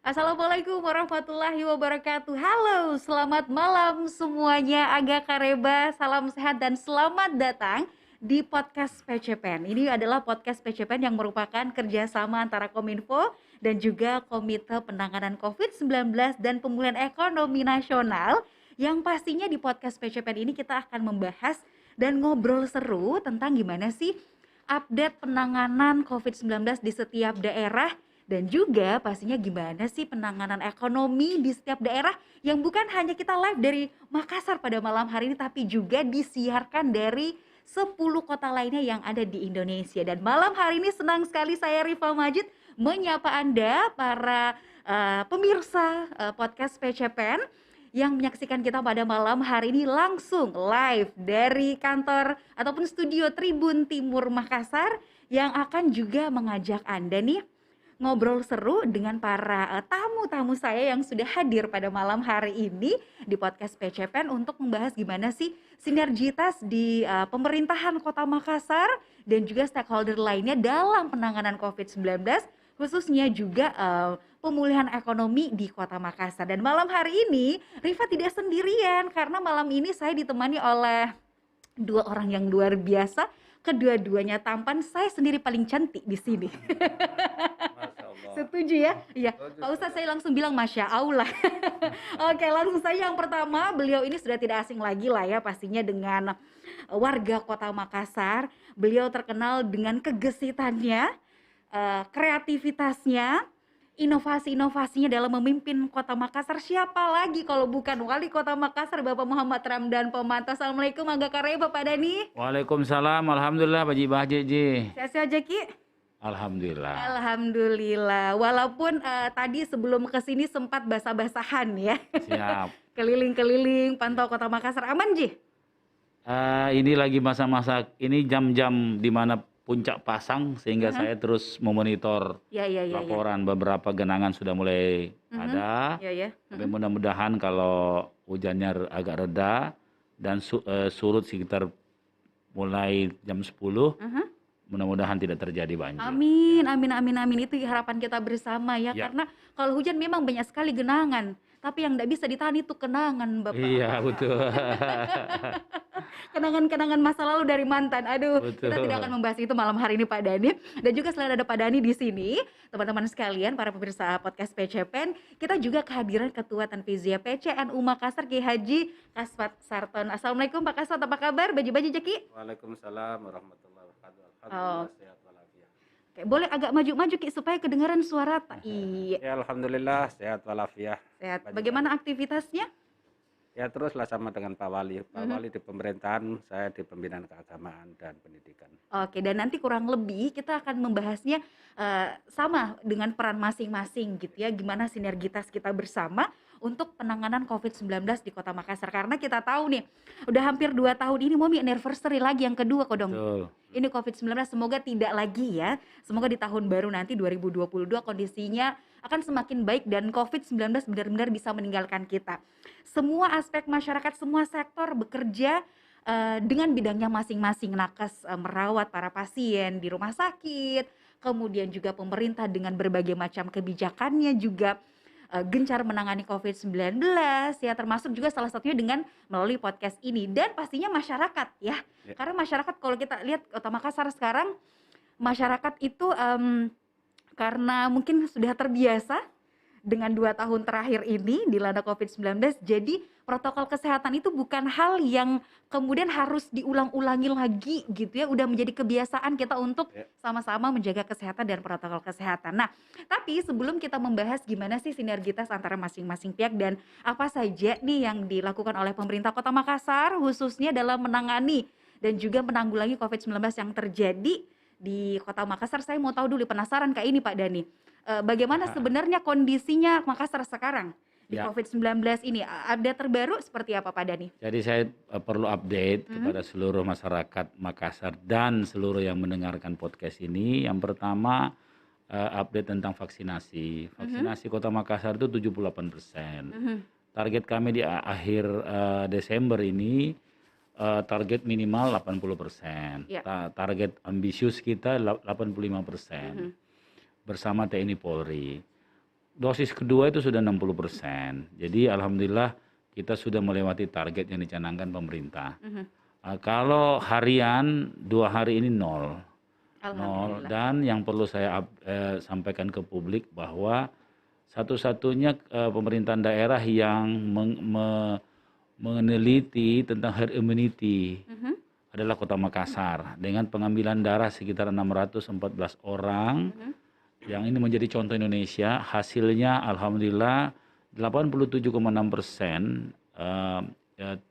Assalamualaikum warahmatullahi wabarakatuh. Halo, selamat malam semuanya. Aga Kareba, salam sehat dan selamat datang di podcast PCPN. Ini adalah podcast PCPN yang merupakan kerjasama antara Kominfo dan juga Komite Penanganan COVID-19 dan Pemulihan Ekonomi Nasional. Yang pastinya di podcast PCPN ini kita akan membahas dan ngobrol seru tentang gimana sih update penanganan COVID-19 di setiap daerah dan juga pastinya gimana sih penanganan ekonomi di setiap daerah yang bukan hanya kita live dari Makassar pada malam hari ini tapi juga disiarkan dari 10 kota lainnya yang ada di Indonesia. Dan malam hari ini senang sekali saya Rifa Majid menyapa Anda para pemirsa podcast PCPN yang menyaksikan kita pada malam hari ini langsung live dari kantor ataupun studio Tribun Timur Makassar yang akan juga mengajak Anda nih ngobrol seru dengan para tamu-tamu saya yang sudah hadir pada malam hari ini di podcast PCPN untuk membahas gimana sih sinergitas di pemerintahan Kota Makassar dan juga stakeholder lainnya dalam penanganan COVID-19 khususnya juga pemulihan ekonomi di Kota Makassar. Dan malam hari ini Rifa tidak sendirian karena malam ini saya ditemani oleh dua orang yang luar biasa. Kedua-duanya tampan, saya sendiri paling cantik di sini. Masya Allah. Setuju ya? Iya. Setuju, Pak Ustadz setuju. saya langsung bilang Masya Allah. Oke, langsung saja yang pertama, beliau ini sudah tidak asing lagi lah ya pastinya dengan warga Kota Makassar. Beliau terkenal dengan kegesitannya, kreativitasnya, inovasi-inovasinya dalam memimpin Kota Makassar. Siapa lagi kalau bukan Wali Kota Makassar Bapak Muhammad Ramdan Pemantau. Assalamualaikum Aga Kareba Bapak Dani. Waalaikumsalam. Alhamdulillah Pak Ji. Sehat-sehat aja Ki? Alhamdulillah. Alhamdulillah. Walaupun tadi sebelum kesini sempat basah-basahan ya. Siap. Keliling-keliling pantau Kota Makassar. Aman Ji? Ini lagi masa-masa ini jam-jam di mana puncak pasang sehingga saya terus memonitor Ya. laporan beberapa genangan sudah mulai ada. Ya. Tapi mudah-mudahan kalau hujannya agak reda dan surut sekitar mulai jam 10, mudah-mudahan tidak terjadi banjir. Amin. Itu harapan kita bersama ya. Ya. Karena kalau hujan memang banyak sekali genangan. Tapi yang tidak bisa ditahan itu kenangan Bapak. Iya, betul. Kenangan-kenangan masa lalu dari mantan. Aduh, Betul. kita tidak akan membahas itu malam hari ini Pak Dani. Dan juga selain ada Pak Dani di sini, teman-teman sekalian, para pemirsa podcast PCPN, kita juga kehadiran Ketua Tanfiziyah PCNU Makassar Ki Haji Kasfat Sarton. Assalamualaikum Pak Kasfat, apa kabar? Baju-baju Jeki? Waalaikumsalam warahmatullahi wabarakatuh. Oh. Alhamdulillah sehat walafiat. Oke, boleh agak maju-maju Ki supaya kedengaran suara. Iya, Ya alhamdulillah sehat walafiat. sehat. Baju-baju. Bagaimana aktivitasnya? Ya teruslah sama dengan Pak Wali. Pak Wali di pemerintahan, saya di pembinaan keagamaan dan pendidikan. Oke, dan nanti kurang lebih kita akan membahasnya sama dengan peran masing-masing gitu ya. Gimana sinergitas kita bersama untuk penanganan COVID-19 di Kota Makassar. Karena kita tahu nih, udah hampir 2 tahun ini mau anniversary lagi yang kedua Kodong. Betul. Ini COVID-19 semoga tidak lagi ya. Semoga di tahun baru nanti 2022 kondisinya akan semakin baik dan COVID-19 benar-benar bisa meninggalkan kita. Semua aspek masyarakat, semua sektor bekerja dengan bidangnya masing-masing. Nakes merawat para pasien di rumah sakit, kemudian juga pemerintah dengan berbagai macam kebijakannya juga gencar menangani COVID-19 ya, termasuk juga salah satunya dengan melalui podcast ini dan pastinya masyarakat ya. Karena masyarakat kalau kita lihat Kota Makassar sekarang, masyarakat itu karena mungkin sudah terbiasa dengan 2 tahun terakhir ini dilanda COVID-19, jadi protokol kesehatan itu bukan hal yang kemudian harus diulang-ulangi lagi gitu ya, udah menjadi kebiasaan kita untuk sama-sama menjaga kesehatan dan protokol kesehatan. Nah, tapi sebelum kita membahas gimana sih sinergitas antara masing-masing pihak dan apa saja nih yang dilakukan oleh pemerintah Kota Makassar khususnya dalam menangani dan juga menanggulangi COVID-19 yang terjadi di Kota Makassar, saya mau tahu dulu, penasaran kayak ini Pak Dani. Bagaimana sebenarnya kondisinya Makassar sekarang di COVID-19 ini? Update terbaru seperti apa Pak Dani? Jadi saya perlu update kepada seluruh masyarakat Makassar dan seluruh yang mendengarkan podcast ini. Yang pertama update tentang vaksinasi. Vaksinasi Kota Makassar itu 78%. Target kami di akhir Desember ini target minimal 80%. Target ambisius kita 85%. Bersama TNI Polri. dosis kedua itu sudah 60%. Jadi alhamdulillah kita sudah melewati target yang dicanangkan pemerintah. Kalau harian 2 hari ini nol. Alhamdulillah. Dan yang perlu saya sampaikan ke publik bahwa satu-satunya pemerintahan daerah yang meneliti tentang herd immunity adalah Kota Makassar dengan pengambilan darah sekitar 614 orang. Yang ini menjadi contoh Indonesia. Hasilnya alhamdulillah 87,6%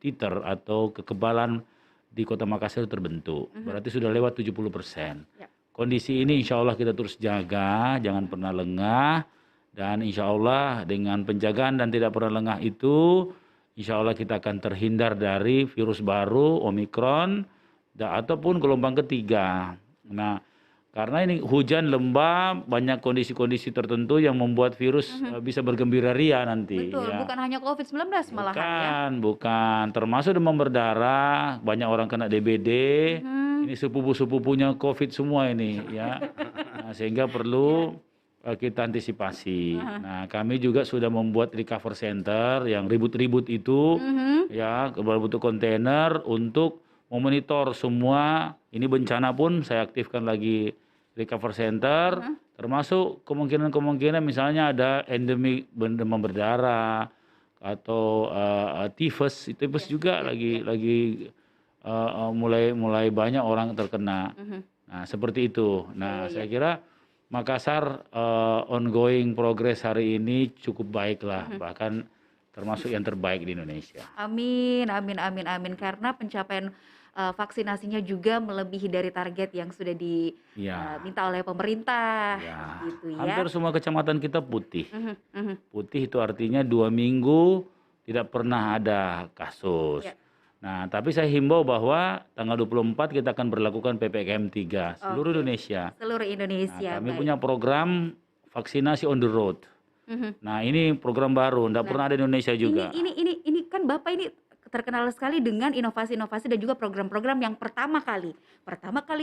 titer atau kekebalan di Kota Makassar terbentuk. Berarti sudah lewat 70%. Kondisi ini insya Allah kita terus jaga, jangan pernah lengah. Dan insya Allah dengan penjagaan dan tidak pernah lengah itu, insya Allah kita akan terhindar dari virus baru, Omikron, ataupun gelombang ketiga. Nah, karena ini hujan, lembab, banyak kondisi-kondisi tertentu yang membuat virus bisa bergembira ria nanti. Betul, ya. bukan hanya COVID-19 malahan ya. Bukan. Termasuk demam berdarah, banyak orang kena DBD. Ini sepupu-sepupunya COVID semua ini ya. Nah, sehingga perlu kita antisipasi. Nah, kami juga sudah membuat recover center yang ribut-ribut itu ya, berbentuk kontainer untuk memonitor semua. Ini bencana pun saya aktifkan lagi recover center, termasuk kemungkinan misalnya ada endemik demam berdarah atau tifus juga lagi mulai banyak orang terkena. Nah, seperti itu. Nah, saya kira Makassar ongoing progress hari ini cukup baik lah, bahkan termasuk yang terbaik di Indonesia. Amin. Karena pencapaian vaksinasinya juga melebihi dari target yang sudah diminta oleh pemerintah. Gitu ya. Hampir semua kecamatan kita putih. Putih itu artinya 2 minggu tidak pernah ada kasus. Nah, tapi saya himbau bahwa tanggal 24 kita akan berlakukan PPKM 3 seluruh Indonesia. Seluruh Indonesia. Nah, kami punya program vaksinasi on the road. Nah, ini program baru, tidak pernah ada di Indonesia juga. Ini kan Bapak ini terkenal sekali dengan inovasi-inovasi dan juga program-program yang pertama kali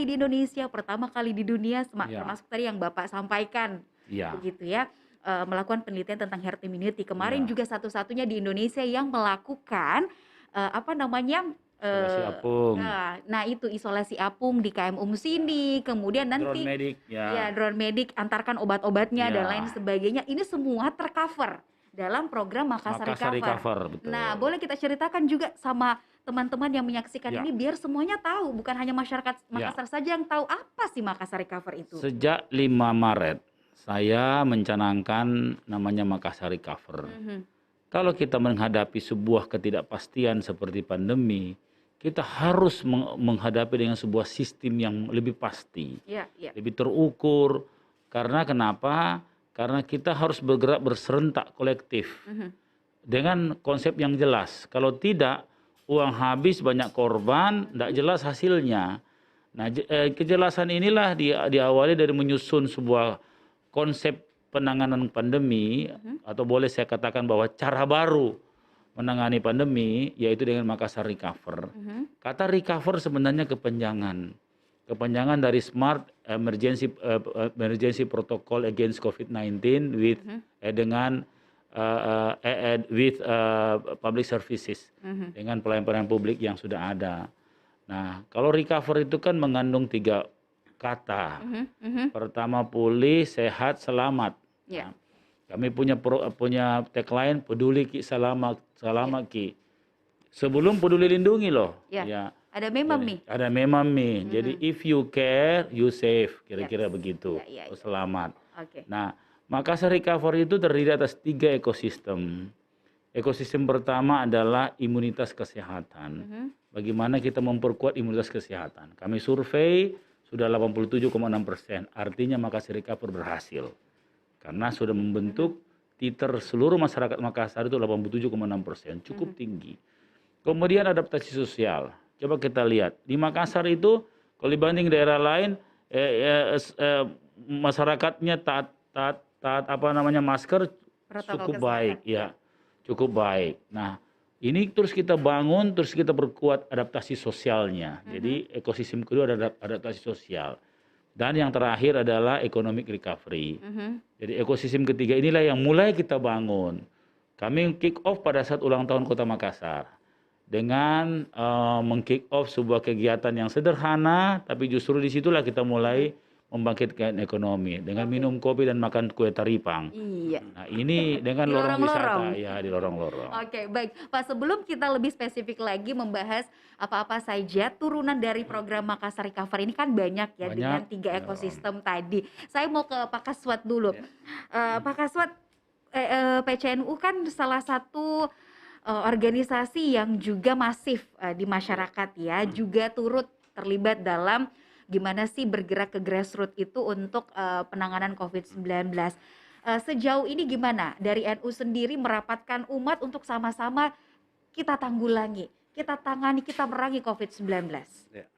di Indonesia, pertama kali di dunia, termasuk tadi yang Bapak sampaikan, begitu ya, melakukan penelitian tentang herd immunity. Kemarin juga satu-satunya di Indonesia yang melakukan isolasi apung. Nah, itu isolasi apung di KM Sini, kemudian nanti drone medik, drone medik, antarkan obat-obatnya dan lain sebagainya. Ini semua tercover dalam program Makassar Recover. Betul. Nah, boleh kita ceritakan juga sama teman-teman yang menyaksikan ini biar semuanya tahu, bukan hanya masyarakat Makassar saja yang tahu apa sih Makassar Recover itu. Sejak 5 Maret saya mencanangkan namanya Makassar Recover. Kalau kita menghadapi sebuah ketidakpastian seperti pandemi, kita harus menghadapi dengan sebuah sistem yang lebih pasti, lebih terukur. Karena kenapa? Karena kita harus bergerak berserentak kolektif dengan konsep yang jelas. Kalau tidak, uang habis, banyak korban, tidak jelas hasilnya. Nah, kejelasan inilah diawali dari menyusun sebuah konsep penanganan pandemi, atau boleh saya katakan bahwa cara baru menangani pandemi, yaitu dengan Makassar Recover. Kata recover sebenarnya kepanjangan dari Smart Emergency Protocol Against COVID-19 with dengan with public services, dengan pelayanan publik yang sudah ada. Nah, kalau recover itu kan mengandung 3 kata. Pertama, pulih, sehat, selamat. Nah, kami punya tagline peduli ki selamat ki. Sebelum peduli lindungi loh. Ada memang nih. Ada memang nih. Jadi if you care, you save. Kira-kira begitu. Selamat. Nah, Makassar Recovery itu terdiri atas 3 ekosistem. Ekosistem pertama adalah imunitas kesehatan. Bagaimana kita memperkuat imunitas kesehatan. Kami survei sudah 87,6%. Artinya Makassar Recovery berhasil. Karena sudah membentuk titer seluruh masyarakat Makassar itu 87,6%, cukup tinggi. Kemudian adaptasi sosial. Coba kita lihat di Makassar itu kalau dibanding daerah lain masyarakatnya taat masker cukup baik, cukup baik. Nah, ini terus kita bangun, terus kita perkuat adaptasi sosialnya. Jadi ekosistem kedua ada adaptasi sosial. Dan yang terakhir adalah economic recovery. Mhm. Jadi ekosistem ketiga inilah yang mulai kita bangun. Kami kick off pada saat ulang tahun Kota Makassar dengan meng-kick off sebuah kegiatan yang sederhana, tapi justru disitulah kita mulai membangkitkan ekonomi dengan minum kopi dan makan kue taripang. Iya. Nah ini dengan Di lorong lorong-lorong. wisata, ya di lorong-lorong. Oke, baik. Pak, sebelum kita lebih spesifik lagi membahas apa-apa saja turunan dari program Makassar Recovery ini kan banyak ya Banyak. dengan 3 ekosistem tadi. Saya mau ke Pak Kaswat dulu. Pak Kaswat, PCNU kan salah satu organisasi yang juga masif di masyarakat ya, juga turut terlibat dalam gimana sih bergerak ke grassroots itu untuk penanganan COVID-19. Sejauh ini gimana dari NU sendiri merapatkan umat untuk sama-sama kita tanggulangi, kita tangani, kita merangi COVID-19? Ya.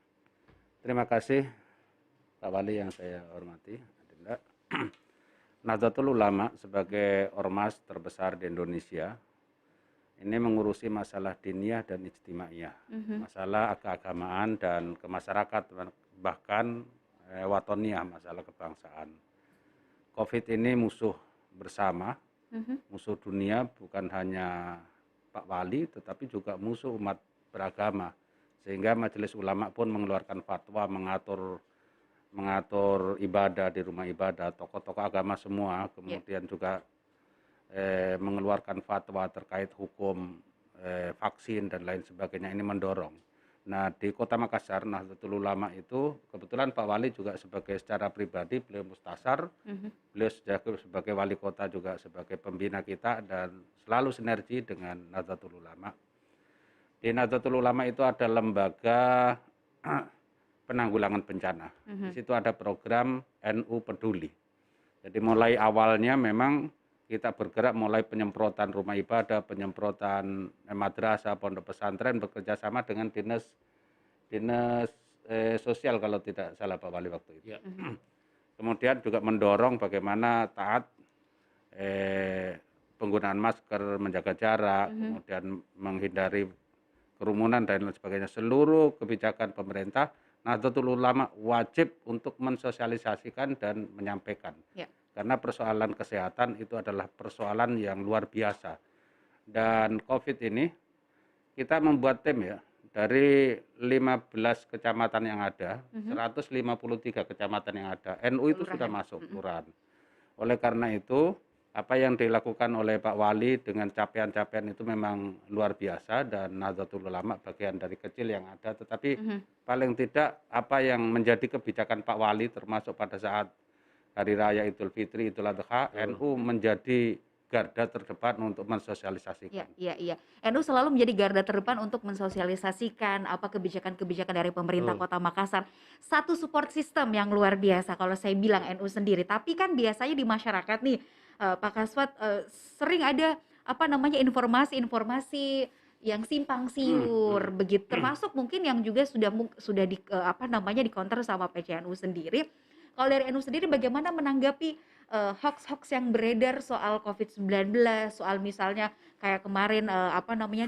Terima kasih Pak Wali yang saya hormati. Adinda. Nahdlatul Ulama sebagai ormas terbesar di Indonesia ini mengurusi masalah diniyah dan ijtimaiyah, masalah keagamaan dan kemasyarakatan, bahkan watoniyah, masalah kebangsaan. COVID ini musuh bersama, musuh dunia, bukan hanya Pak Wali tetapi juga musuh umat beragama. Sehingga Majelis Ulama pun mengeluarkan fatwa mengatur ibadah di rumah ibadah, tokoh-tokoh agama semua, kemudian juga mengeluarkan fatwa terkait hukum vaksin dan lain sebagainya, ini mendorong. Nah di Kota Makassar, Nahdlatul Ulama itu kebetulan Pak Wali juga secara pribadi beliau mustasar, beliau sebagai wali kota juga sebagai pembina kita dan selalu sinergi dengan Nahdlatul Ulama. Di Nahdlatul Ulama itu ada lembaga penanggulangan bencana. Di situ ada program NU Peduli. Jadi mulai awalnya memang kita bergerak mulai penyemprotan rumah ibadah, penyemprotan madrasah, pondok pesantren, bekerja sama dengan dinas sosial kalau tidak salah Pak Wali waktu itu. Ya. Kemudian juga mendorong bagaimana taat penggunaan masker, menjaga jarak, kemudian menghindari kerumunan dan lain sebagainya. Seluruh kebijakan pemerintah, Nahdlatul Ulama wajib untuk mensosialisasikan dan menyampaikan. Ya. Karena persoalan kesehatan itu adalah persoalan yang luar biasa. Dan COVID ini kita membuat tim ya, dari 15 kecamatan yang ada, 153 kecamatan yang ada, NU itu sudah masuk kelurahan. Oleh karena itu, apa yang dilakukan oleh Pak Wali dengan capaian-capaian itu memang luar biasa dan Nahdlatul Ulama bagian dari kecil yang ada, tetapi paling tidak apa yang menjadi kebijakan Pak Wali termasuk pada saat Hari Raya Idul Fitri, Idul Adha, NU menjadi garda terdepan untuk mensosialisasikan. Iya. NU selalu menjadi garda terdepan untuk mensosialisasikan apa kebijakan-kebijakan dari pemerintah Kota Makassar. Satu support system yang luar biasa kalau saya bilang NU sendiri. Tapi kan biasanya di masyarakat nih, Pak Kaswat, sering ada informasi-informasi yang simpang siur begitu, termasuk mungkin yang juga sudah di counter sama PCNU sendiri. Kalau dari NU sendiri bagaimana menanggapi hoax-hoax yang beredar soal COVID-19, soal misalnya kayak kemarin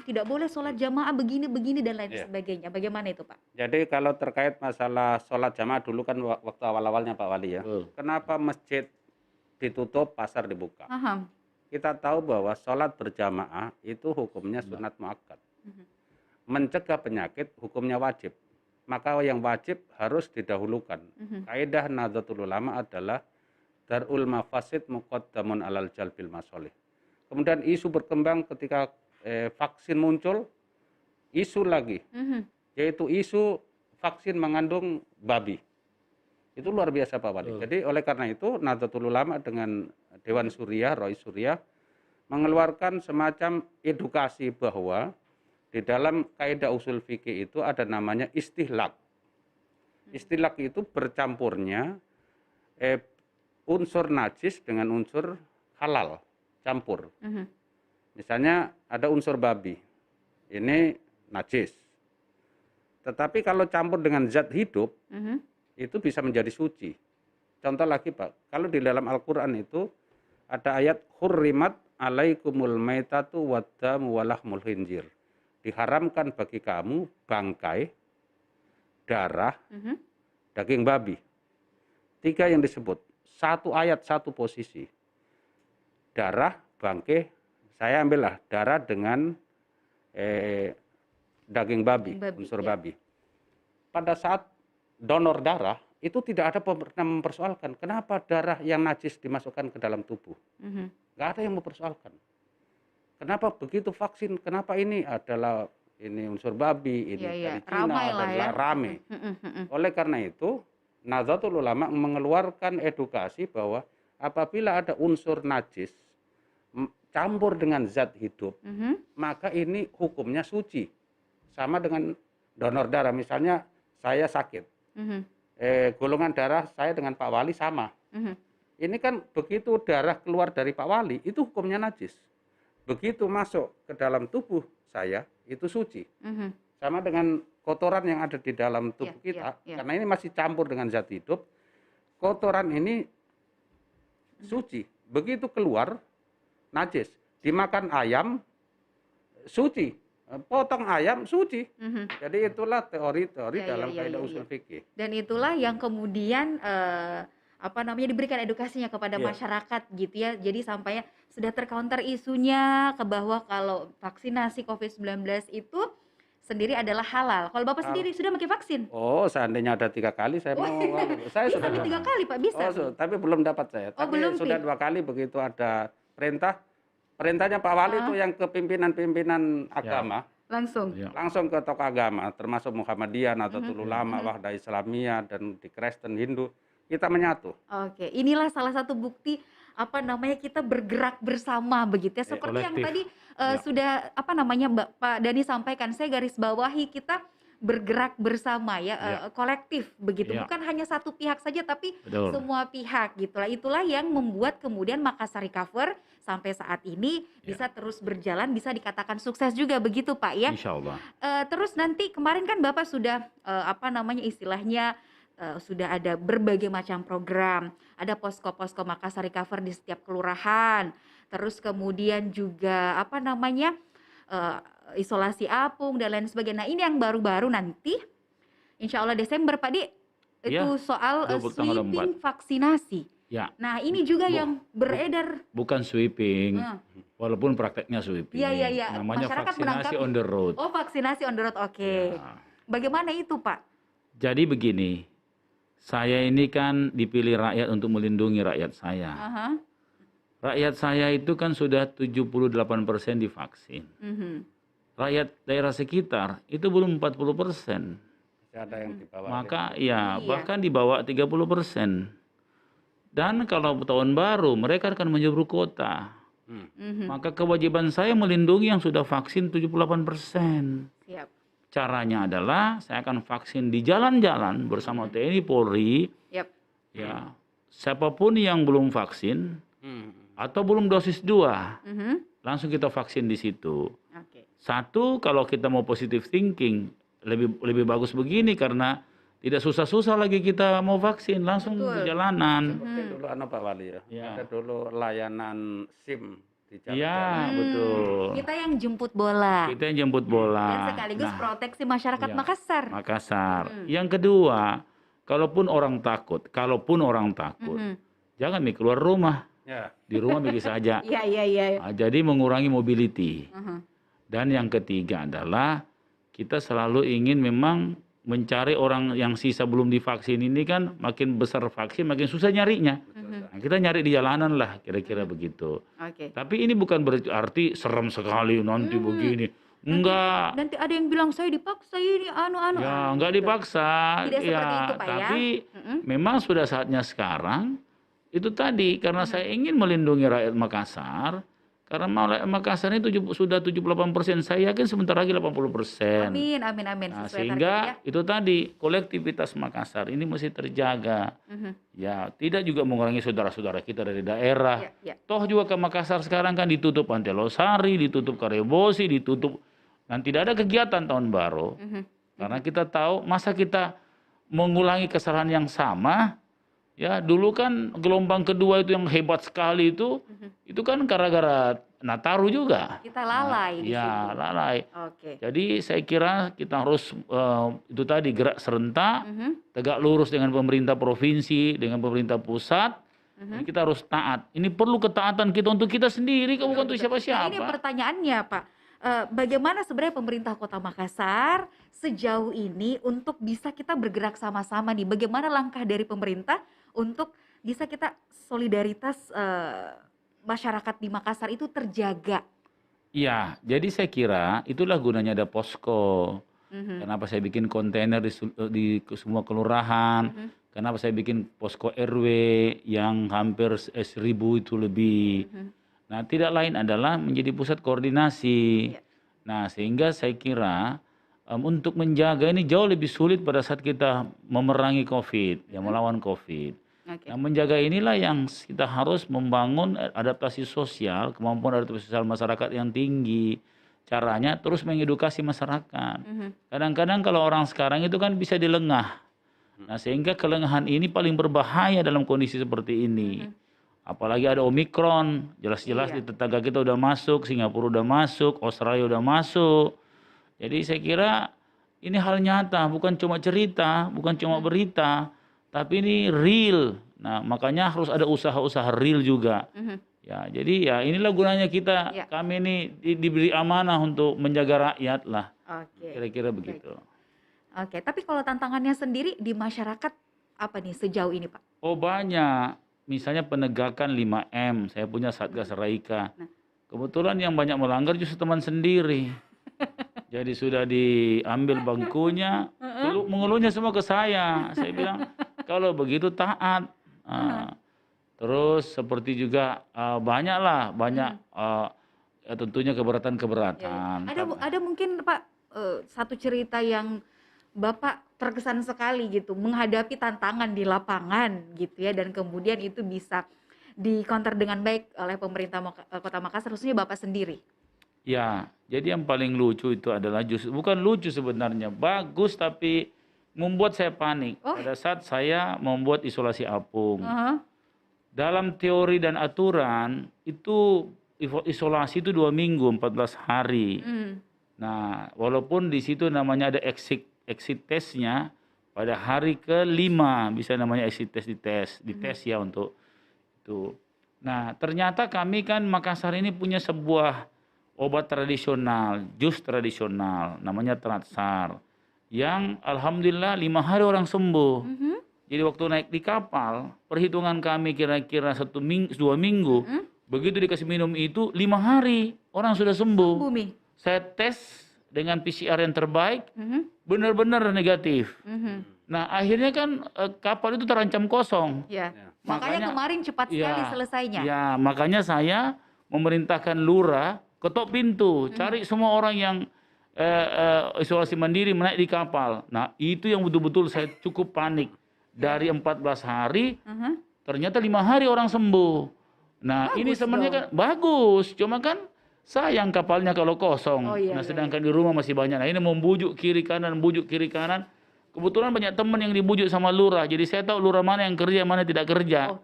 tidak boleh sholat jamaah begini dan lain sebagainya. Bagaimana itu Pak? Jadi kalau terkait masalah sholat jamaah dulu kan waktu awal-awalnya Pak Wali ya, kenapa masjid ditutup, pasar dibuka? Kita tahu bahwa sholat berjamaah itu hukumnya sunat muakkad. Mencegah penyakit hukumnya wajib. Maka yang wajib harus didahulukan. Kaidah Nahdlatul Ulama adalah darul mafasid muqaddamun alal jalbil masolih. Kemudian isu berkembang ketika vaksin muncul, isu lagi, yaitu isu vaksin mengandung babi. Itu luar biasa Pak Wali. Jadi oleh karena itu Nahdlatul Ulama dengan Dewan Suriah, Rois Suriah, mengeluarkan semacam edukasi bahwa di dalam kaidah usul fikih itu ada namanya istihlak. Istihlak itu bercampurnya unsur najis dengan unsur halal, campur. Misalnya ada unsur babi, ini najis. Tetapi kalau campur dengan zat hidup, itu bisa menjadi suci. Contoh lagi Pak, kalau di dalam Al-Quran itu ada ayat hurrimat alaikumul maitatu waddamu walahmul khinzir. Diharamkan bagi kamu bangkai, darah, daging babi. 3 yang disebut, satu ayat satu posisi. Darah, bangke, saya ambillah darah dengan daging babi, unsur babi. Pada saat donor darah, itu tidak ada pernah mempersoalkan kenapa darah yang najis dimasukkan ke dalam tubuh. Nggak ada yang mempersoalkan. Kenapa begitu vaksin, kenapa ini adalah ini unsur babi, ini dari Cina, adalah rame. Oleh karena itu, Nahdlatul Ulama mengeluarkan edukasi bahwa apabila ada unsur najis campur dengan zat hidup, maka ini hukumnya suci. Sama dengan donor darah, misalnya saya sakit, golongan darah saya dengan Pak Wali sama. Ini kan begitu darah keluar dari Pak Wali, itu hukumnya najis. Begitu masuk ke dalam tubuh saya, itu suci. Sama dengan kotoran yang ada di dalam tubuh kita, karena ini masih campur dengan zat hidup, kotoran ini suci. Begitu keluar, najis. Dimakan ayam, suci. Potong ayam, suci. Jadi itulah teori-teori dalam kaidah usul fikih. Dan itulah yang kemudian diberikan edukasinya kepada masyarakat gitu ya. Jadi sampai sudah tercounter isunya ke bahwa kalau vaksinasi COVID-19 itu sendiri adalah halal. Kalau Bapak sendiri sudah pakai vaksin? Oh, seandainya ada 3 kali saya mau. Saya sudah 3 kali Pak, bisa. Tapi belum dapat saya. Tapi belum sudah 2 kali begitu ada perintahnya Pak Wali itu yang ke pimpinan-pimpinan agama. Langsung ke tokoh agama, termasuk Muhammadiyah, Nahdlatul Ulama, Wahdah Islamiyah, dan di Kristen, Hindu. Kita menyatu. Oke, inilah salah satu bukti kita bergerak bersama begitu ya. Seperti yang tadi sudah Pak Dhani sampaikan, saya garis bawahi kita bergerak bersama ya, kolektif begitu. Bukan hanya satu pihak saja tapi semua pihak gitulah. Itulah yang membuat kemudian Makassar Recover sampai saat ini bisa terus berjalan, bisa dikatakan sukses juga begitu Pak ya. Insyaallah. Terus nanti kemarin kan Bapak sudah istilahnya sudah ada berbagai macam program, ada posko-posko Makassar Recover di setiap kelurahan, terus kemudian juga isolasi apung dan lain sebagainya. Nah ini yang baru-baru nanti, insya Allah Desember Pak Di, itu soal sweeping vaksinasi. Ya. Nah ini juga yang beredar. Bukan sweeping, walaupun prakteknya sweeping. Iya. Namanya masyarakat vaksinasi on the road. Oh vaksinasi on the road, oke. Ya. Bagaimana itu Pak? Jadi begini. Saya ini kan dipilih rakyat untuk melindungi rakyat saya. Rakyat saya itu kan sudah 78% divaksin. Rakyat daerah sekitar itu belum 40%. Ada yang di bawah. Maka bahkan di bawah 30%. Dan kalau tahun baru mereka akan menyeberang kota. Maka kewajiban saya melindungi yang sudah vaksin 78%. Siap. Caranya adalah saya akan vaksin di jalan-jalan bersama TNI Polri. Ya, siapapun yang belum vaksin atau belum dosis 2, langsung kita vaksin di situ. Satu, kalau kita mau positive thinking, lebih bagus begini karena tidak susah-susah lagi kita mau vaksin, langsung di jalanan. Seperti dulu Pak Wali ya. Ada dulu layanan SIM. Iya betul. Kita yang jemput bola. Dan sekaligus proteksi masyarakat Makassar. Yang kedua, kalaupun orang takut, jangan nih keluar rumah. Di rumah begitu saja. Iya. Jadi mengurangi mobility. Dan yang ketiga adalah kita selalu ingin memang mencari orang yang sisa belum divaksin ini kan makin besar vaksin makin susah nyarinya. Nah, kita nyari di jalanan lah kira-kira begitu. Tapi ini bukan berarti serem sekali nanti begini. Enggak. Nanti ada yang bilang saya dipaksa ini Ya, enggak dipaksa. Tidak seperti itu, Pak, tapi memang sudah saatnya sekarang itu tadi karena saya ingin melindungi rakyat Makassar. Karena Makassar ini sudah 78%, saya yakin sebentar lagi 80%. Amin. Nah, sehingga itu tadi kolektivitas Makassar ini mesti terjaga. Ya, tidak juga mengurangi saudara-saudara kita dari daerah. Toh juga ke Makassar sekarang kan ditutup Antelosari, ditutup Karebosi, ditutup dan tidak ada kegiatan tahun baru. Karena kita tahu masa kita mengulangi kesalahan yang sama. Ya, dulu kan gelombang kedua itu yang hebat sekali itu kan gara-gara Nataru juga. Kita lalai di Ya, situ. lalai. Oke. Jadi saya kira kita harus itu tadi gerak serentak, tegak lurus dengan pemerintah provinsi, dengan pemerintah pusat. Ini kita harus taat. Ini perlu ketaatan kita untuk kita sendiri, bukan untuk Nah, ini siapa-siapa. pertanyaannya, Pak. Bagaimana sebenarnya pemerintah Kota Makassar sejauh ini untuk bisa kita bergerak sama-sama nih? Bagaimana langkah dari pemerintah untuk bisa kita solidaritas masyarakat di Makassar itu terjaga? Iya, jadi saya kira itulah gunanya ada posko. Kenapa saya bikin kontainer di semua kelurahan? Kenapa saya bikin posko RW yang hampir 1.000 itu lebih? Nah, tidak lain adalah menjadi pusat koordinasi. Iya. Nah, sehingga saya kira untuk menjaga ini jauh lebih sulit pada saat kita memerangi COVID, yang melawan COVID. Oke. Nah, menjaga inilah yang kita harus membangun adaptasi sosial, kemampuan adaptasi sosial masyarakat yang tinggi. Caranya terus mengedukasi masyarakat. Kadang-kadang kalau orang sekarang itu kan bisa dilengah. Nah, sehingga kelengahan ini paling berbahaya dalam kondisi seperti ini. Apalagi ada Omikron, jelas-jelas di tetangga kita udah masuk, Singapura udah masuk, Australia udah masuk. Jadi saya kira ini hal nyata, bukan cuma cerita, bukan cuma berita, tapi ini real. Nah, makanya harus ada usaha-usaha real juga. Ya, jadi ya inilah gunanya kita, kami ini diberi amanah untuk menjaga rakyat lah. Oke. Kira-kira begitu. Oke, tapi kalau tantangannya sendiri di masyarakat apa nih sejauh ini, Pak? Oh, banyak. Misalnya penegakan 5M, saya punya Satgas Raika. Kebetulan yang banyak melanggar justru teman sendiri. Jadi sudah diambil bangkunya, mengeluhnya semua ke saya. Saya bilang, kalau begitu taat. Terus seperti juga banyak tentunya keberatan-keberatan. Ada mungkin Pak satu cerita yang Bapak terkesan sekali gitu menghadapi tantangan di lapangan gitu ya, dan kemudian itu bisa di-counter dengan baik oleh pemerintah Kota Makassar, khususnya Bapak sendiri. Ya, jadi yang paling lucu itu adalah bukan lucu sebenarnya, bagus tapi membuat saya panik pada saat saya membuat isolasi apung. Dalam teori dan aturan itu isolasi itu 2 minggu, 14 hari. Nah, walaupun di situ namanya ada exit testnya pada hari ke-5 bisa namanya exit test dites ya untuk itu. Nah, ternyata kami kan Makassar ini punya sebuah obat tradisional, jus tradisional namanya Tratsar yang alhamdulillah 5 hari orang sembuh. Jadi waktu naik di kapal, perhitungan kami kira-kira 2 minggu, begitu dikasih minum itu 5 hari orang sudah sembuh. Saya tes dengan PCR yang terbaik, benar-benar negatif. Nah, akhirnya kan kapal itu terancam kosong. Ya. Makanya kemarin cepat sekali selesainya. Ya, makanya saya memerintahkan lurah ketok pintu, cari semua orang yang isolasi mandiri menaik di kapal. Nah, itu yang betul-betul saya cukup panik. Dari 14 hari, ternyata 5 hari orang sembuh. Nah, bagus ini sebenarnya kan bagus, cuma kan sayang kapalnya kalau kosong. Sedangkan di rumah masih banyak. Nah, ini membujuk kiri kanan, bujuk kiri kanan. Kebetulan banyak teman yang dibujuk sama lurah. Jadi saya tahu lurah mana yang kerja, mana tidak kerja.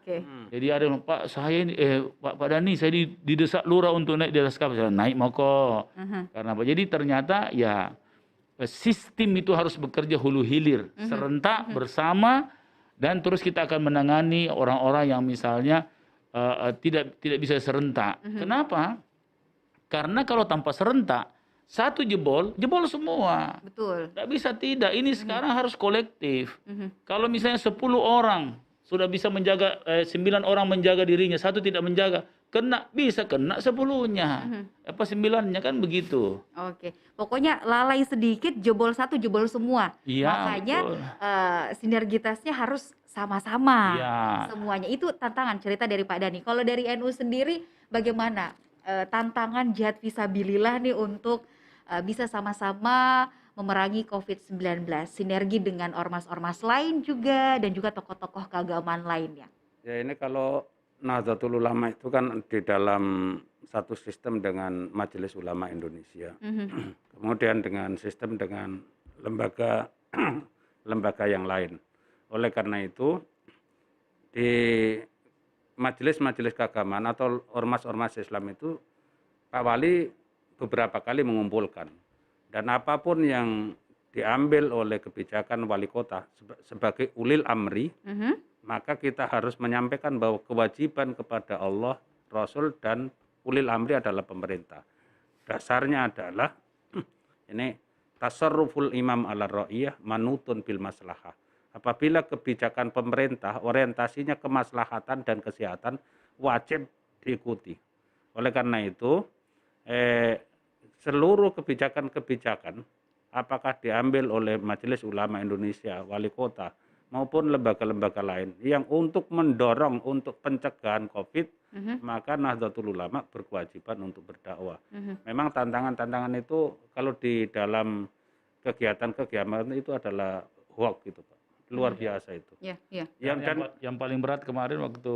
Jadi ada yang, Pak, saya ini, Pak Dani, saya didesak lurah untuk naik di atas kapal. Saya naik mau kok. Karena apa? Jadi ternyata ya sistem itu harus bekerja hulu hilir, serentak bersama, dan terus kita akan menangani orang-orang yang misalnya tidak bisa serentak. Kenapa? Karena kalau tanpa serentak, satu jebol semua. Betul. Tidak bisa tidak. Ini sekarang harus kolektif. Kalau misalnya 10 orang sudah bisa menjaga, 9 orang menjaga dirinya, 1 tidak menjaga, bisa kena 10-nya. 9-nya kan begitu. Oke. Pokoknya lalai sedikit, jebol 1, jebol semua. Ya, makanya sinergitasnya harus sama-sama. Ya. Semuanya. Itu tantangan cerita dari Pak Dani. Kalau dari NU sendiri bagaimana tantangan jihad fisabilillah nih untuk bisa sama-sama memerangi COVID-19, sinergi dengan ormas-ormas lain juga, dan juga tokoh-tokoh keagamaan lainnya? Ya, ini kalau Nahdlatul Ulama itu kan di dalam satu sistem dengan Majelis Ulama Indonesia. Kemudian dengan sistem dengan lembaga lembaga yang lain. Oleh karena itu di majelis-majelis keagamaan atau ormas-ormas Islam itu Pak Wali beberapa kali mengumpulkan, dan apapun yang diambil oleh kebijakan wali kota sebagai ulil amri, maka kita harus menyampaikan bahwa kewajiban kepada Allah, Rasul, dan ulil amri adalah pemerintah. Dasarnya adalah ini tasarruful imam ala ra'iyah manutun bil maslahah. Apabila kebijakan pemerintah orientasinya kemaslahatan dan kesehatan, wajib diikuti. Oleh karena itu, seluruh kebijakan-kebijakan apakah diambil oleh Majelis Ulama Indonesia, wali kota, maupun lembaga-lembaga lain yang untuk mendorong untuk pencegahan COVID, maka Nahdlatul Ulama berkewajiban untuk berdakwah. Memang tantangan-tantangan itu kalau di dalam kegiatan-kegiatan itu adalah hoax gitu, Pak. Luar biasa itu. Yang paling berat kemarin waktu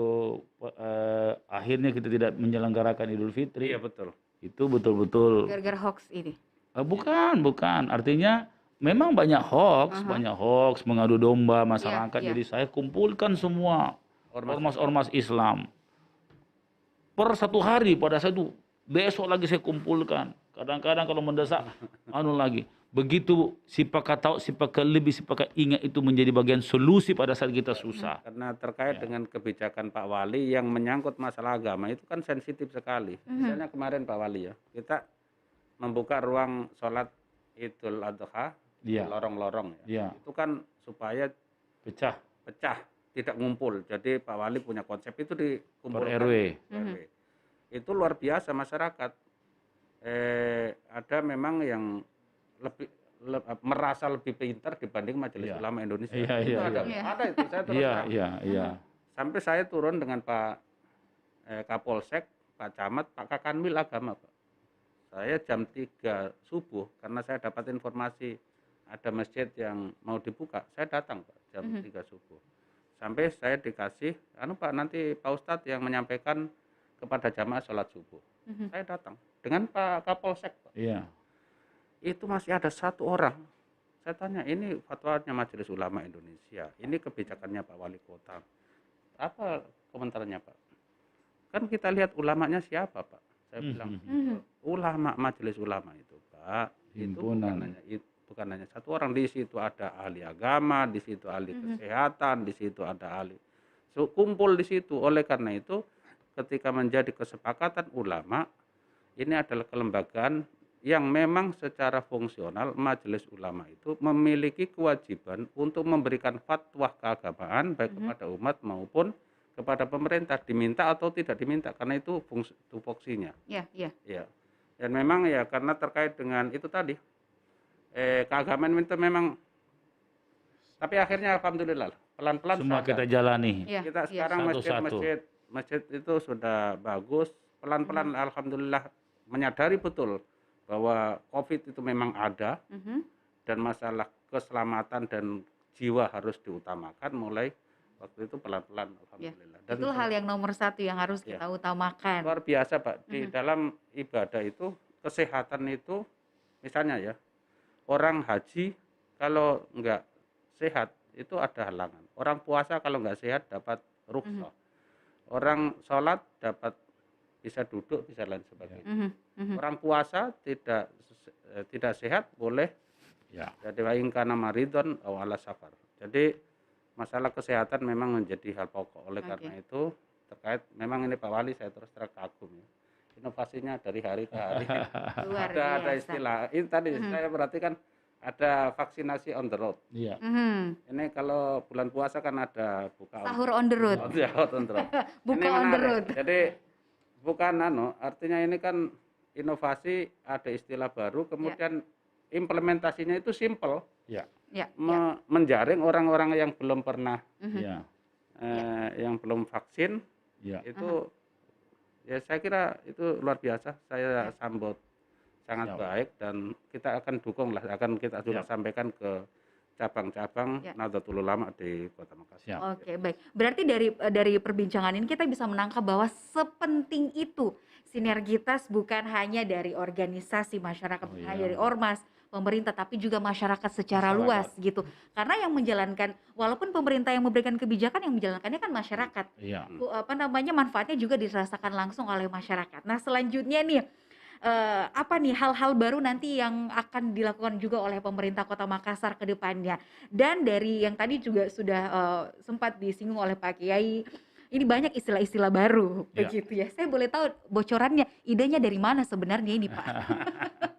akhirnya kita tidak menyelenggarakan Idul Fitri. Iya, betul. Itu betul-betul gara-gara hoax ini. Bukan. Artinya memang banyak hoax, mengadu domba masyarakat. Jadi saya kumpulkan semua ormas-ormas Islam. Per satu hari pada saat itu, besok lagi saya kumpulkan. Kadang-kadang kalau mendesak, lagi. Begitu si pakat tahu, si pakat lebih, si pakat ingat itu menjadi bagian solusi pada saat kita susah. Karena terkait dengan kebijakan Pak Wali yang menyangkut masalah agama itu kan sensitif sekali. Misalnya kemarin Pak Wali ya, kita membuka ruang sholat Idul Adha di lorong-lorong ya. Itu kan supaya pecah, tidak ngumpul. Jadi Pak Wali punya konsep itu dikumpulkan RW. Itu luar biasa masyarakat. Ada memang yang merasa lebih pintar dibanding Majelis Ulama Indonesia. Ada itu, saya terus terang. Sampai saya turun dengan Pak Kapolsek, Pak Camat, Pak Kakanwil Agama, Pak. Saya jam 3 subuh karena saya dapat informasi ada masjid yang mau dibuka, saya datang, Pak, jam 3 subuh. Sampai saya dikasih, Pak, nanti Pak Ustadz yang menyampaikan kepada jamaah sholat subuh. Saya datang dengan Pak Kapolsek, Pak. Itu masih ada satu orang. Saya tanya, ini fatwanya Majelis Ulama Indonesia, ini kebijakannya Pak Wali Kota. Apa komentarnya, Pak? Kan kita lihat ulamanya siapa, Pak? Saya bilang, ulama Majelis Ulama itu, Pak, itu bukan hanya satu orang. Di situ ada ahli agama, di situ ahli kesehatan, di situ ada ahli. Kumpul di situ. Oleh karena itu, ketika menjadi kesepakatan ulama, ini adalah kelembagaan yang memang secara fungsional Majelis Ulama itu memiliki kewajiban untuk memberikan fatwa keagamaan baik kepada umat maupun kepada pemerintah, diminta atau tidak diminta, karena itu fungsinya. Dan memang ya karena terkait dengan itu tadi keagamaan itu memang, tapi akhirnya alhamdulillah pelan-pelan semua kita jalani. Kita sekarang masjid itu sudah bagus, pelan-pelan alhamdulillah menyadari betul bahwa COVID itu memang ada, dan masalah keselamatan dan jiwa harus diutamakan mulai waktu itu pelan-pelan alhamdulillah. Dan itu hal yang nomor satu yang harus kita utamakan. Luar biasa, Pak. Di dalam ibadah itu, kesehatan itu, misalnya ya, orang haji kalau nggak sehat itu ada halangan. Orang puasa kalau nggak sehat dapat rukhsah. Orang sholat dapat bisa duduk, bisa lain sebagainya. Orang puasa tidak sehat boleh jadi wa in kana maridon aw ala safar. Jadi masalah kesehatan memang menjadi hal pokok. Oleh karena itu terkait memang ini Pak Wali saya terus terang kagum ya. Inovasinya dari hari ke hari. ada istilah ini tadi saya perhatikan ada vaksinasi on the road. Ini kalau bulan puasa kan ada buka sahur on the road. Buka on the road. Jadi bukan artinya ini kan inovasi, ada istilah baru, kemudian implementasinya itu simple. Menjaring orang-orang yang belum pernah yang belum vaksin itu ya saya kira itu luar biasa. Saya sambut sangat baik dan kita akan dukung lah, akan kita juga sampaikan ke cabang-cabang Nahdlatul Ulama di Kota Makassar. Oke, baik. Berarti dari perbincangan ini kita bisa menangkap bahwa sepenting itu sinergitas bukan hanya dari organisasi masyarakat, bukan hanya dari ormas, pemerintah, tapi juga masyarakat secara luas gitu. Karena yang menjalankan, walaupun pemerintah yang memberikan kebijakan, yang menjalankannya kan masyarakat. Manfaatnya juga dirasakan langsung oleh masyarakat. Nah, selanjutnya nih, apa nih hal-hal baru nanti yang akan dilakukan juga oleh pemerintah Kota Makassar ke depannya. Dan dari yang tadi juga sudah sempat disinggung oleh Pak Kiai, ini banyak istilah-istilah baru begitu ya. Saya boleh tahu bocorannya, idenya dari mana sebenarnya ini Pak?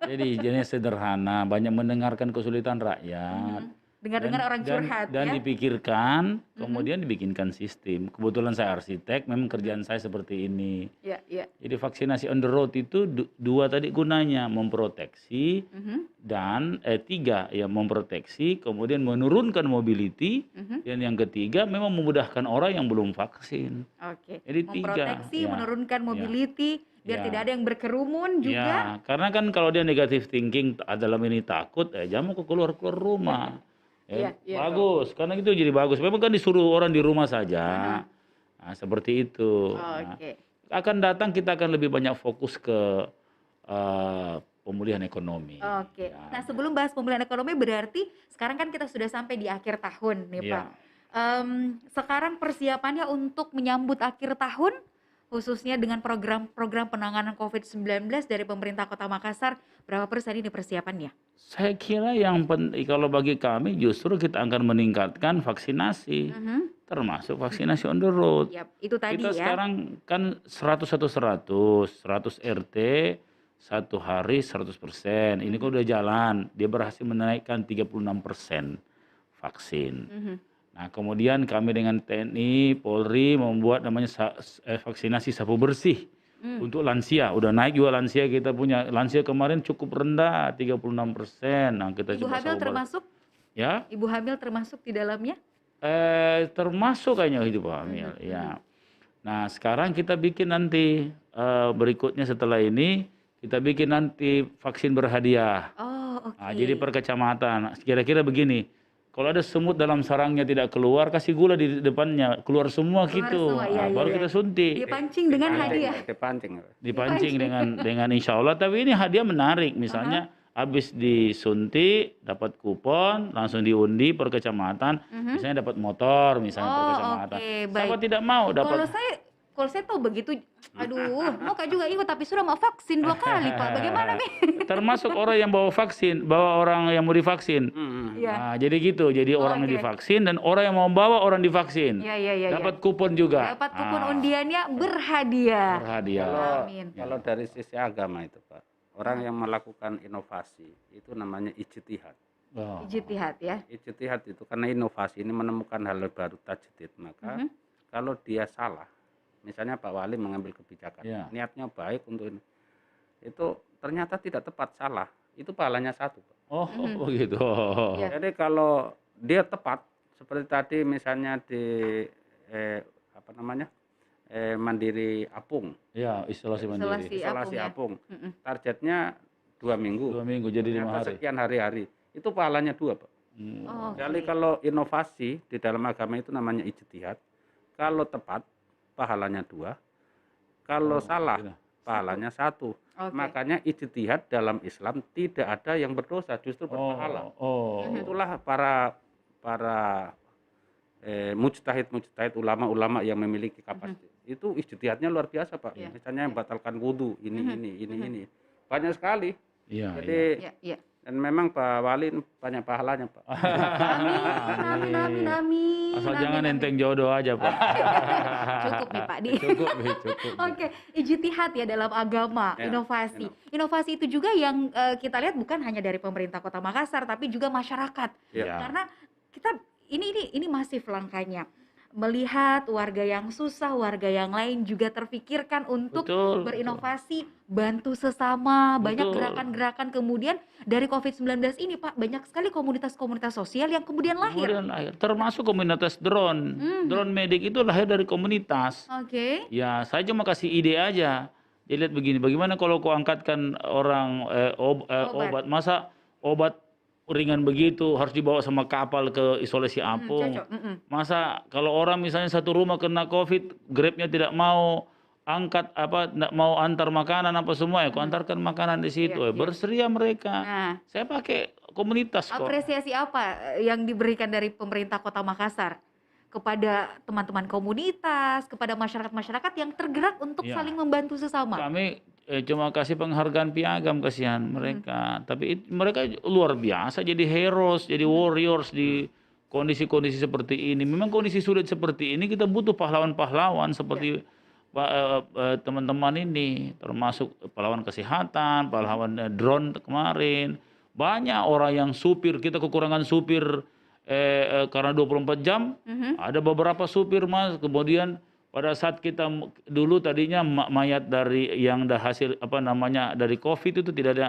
Jadi jenis sederhana, banyak mendengarkan kesulitan rakyat. Dengar-dengar orang curhat dan ya. dipikirkan, kemudian dibikinkan sistem. Kebetulan saya arsitek, memang kerjaan saya seperti ini. Ya, ya. Jadi vaksinasi on the road itu dua tadi gunanya, memproteksi dan tiga ya memproteksi, kemudian menurunkan mobility, dan yang ketiga memang memudahkan orang yang belum vaksin. Oke. Jadi Memproteksi, tiga, menurunkan mobility, biar Ya. tidak ada yang berkerumun juga. Ya, karena kan kalau dia negative thinking dalam ini takut, jangan mau keluar rumah. Iya, iya. Bagus, karena itu jadi bagus. Memang kan disuruh orang di rumah saja. Nah, seperti itu. Oke. Akan datang kita akan lebih banyak fokus ke pemulihan ekonomi. Oke. Ya. Nah, sebelum bahas pemulihan ekonomi, berarti sekarang kan kita sudah sampai di akhir tahun nih Ya. Pak. Sekarang persiapannya untuk menyambut akhir tahun, khususnya dengan program-program penanganan COVID-19 dari pemerintah Kota Makassar, berapa persen ini persiapannya? Saya kira yang penting kalau bagi kami justru kita akan meningkatkan vaksinasi, termasuk vaksinasi on the road. Yap, itu tadi Kita ya. sekarang kan 100 RT, satu hari 100%. Ini kok udah jalan, dia berhasil menaikkan 36% vaksin. Nah, kemudian kami dengan TNI, Polri membuat namanya vaksinasi sapu bersih untuk lansia. Udah naik juga lansia, kita punya lansia kemarin cukup rendah 36%. Nah, kita Ibu coba hamil termasuk? Ya, Ibu hamil termasuk di dalamnya? termasuk kayaknya itu Pak Hamil. Ya. Nah, sekarang kita bikin nanti berikutnya setelah ini kita bikin nanti vaksin berhadiah. Oh, oke. Nah, jadi per kecamatan. Kira-kira begini. Kalau ada semut dalam sarangnya tidak keluar, kasih gula di depannya, keluar semua Keluar gitu. semua, iya, Baru iya. kita suntik. Dipancing dengan hadiah. Dipancing. Dengan insya Allah. Tapi ini hadiah menarik. Misalnya habis disuntik dapat kupon, langsung diundi per kecamatan. Misalnya dapat motor, misalnya per kecamatan. Oke, baik. Siapa tidak mau dapat? Kalau saya tahu begitu, aduh, mau Kak juga ikut tapi sudah mau vaksin 2 kali Pak. Bagaimana nih? Termasuk orang yang bawa vaksin, bawa orang yang mau divaksin. Iya. Nah, jadi gitu. Jadi orang yang Oke. divaksin dan orang yang mau bawa orang divaksin. Iya. Dapat kupon juga. Dapat kupon undiannya berhadiah. Berhadiah. Amin. Kalau dari sisi agama itu Pak, orang yang melakukan inovasi itu namanya ijtihad. Oh. Ijtihad ya. Ijtihad itu karena inovasi ini menemukan hal baru tajdid, maka kalau dia salah, misalnya Pak Wali mengambil kebijakan, niatnya baik untuk ini, itu ternyata tidak tepat, salah, itu pahalanya 1 Pak. Oh, begitu. Ya. Jadi kalau dia tepat, seperti tadi misalnya di Mandiri Apung, Ya, isolasi mandiri. isolasi Apung, ya. Apung, targetnya 2 minggu, 2 minggu jadi 5 ternyata hari. sekian hari-hari, itu pahalanya 2 Pak. Oh, Jadi oke. kalau inovasi di dalam agama itu namanya ijtihad, kalau tepat pahalanya 2, kalau salah gitu. pahalanya 1. Oke. Makanya ijtihad dalam Islam tidak ada yang berdosa, justru berpahala. Itulah para mujtahid ulama-ulama yang memiliki kapasitas. Itu ijtihadnya luar biasa Pak. Iya. Misalnya yang batalkan wudu, ini. Banyak sekali. Iya, Jadi Ya. dan memang Pak Wali banyak pahalanya Pak. Amin. Asal jangan enteng jodoh aja, Pak. Cukup nih Pak Di. Cukup. Oke, ijtihad ya dalam agama, Ya, inovasi. Inovasi itu juga yang kita lihat bukan hanya dari pemerintah Kota Makassar tapi juga masyarakat. Ya. Karena kita ini masif langkahnya. Melihat warga yang susah, warga yang lain juga terfikirkan untuk Betul, berinovasi, bantu sesama, banyak Betul. gerakan-gerakan. Kemudian dari COVID-19 ini Pak, banyak sekali komunitas-komunitas sosial yang kemudian lahir. Kemudian lahir, termasuk komunitas drone. Drone medik itu lahir dari komunitas. Oke. Ya, saya cuma kasih ide aja. Dia lihat begini, bagaimana kalau kau angkatkan orang obat, masa obat ringan begitu harus dibawa sama kapal ke isolasi Apung. Cocok. Masa kalau orang misalnya satu rumah kena COVID, Grabnya tidak mau angkat tidak mau antar makanan apa semua, kau antarkan makanan di situ. Iya. Bersedia mereka. Nah, Saya pakai komunitas kok. apresiasi apa yang diberikan dari pemerintah Kota Makassar kepada teman-teman komunitas, kepada masyarakat-masyarakat yang tergerak untuk Ya. saling membantu sesama? Kami cuma kasih penghargaan piagam, kasihan mereka. Tapi mereka luar biasa jadi heroes, jadi warriors di kondisi-kondisi seperti ini. Memang kondisi sulit seperti ini kita butuh pahlawan-pahlawan seperti teman-teman ini, termasuk pahlawan kesehatan, pahlawan drone kemarin. Banyak orang yang supir, kita kekurangan supir karena 24 jam. Ada beberapa supir Mas, kemudian pada saat kita dulu tadinya mayat dari yang dah hasil dari COVID itu tidak ada,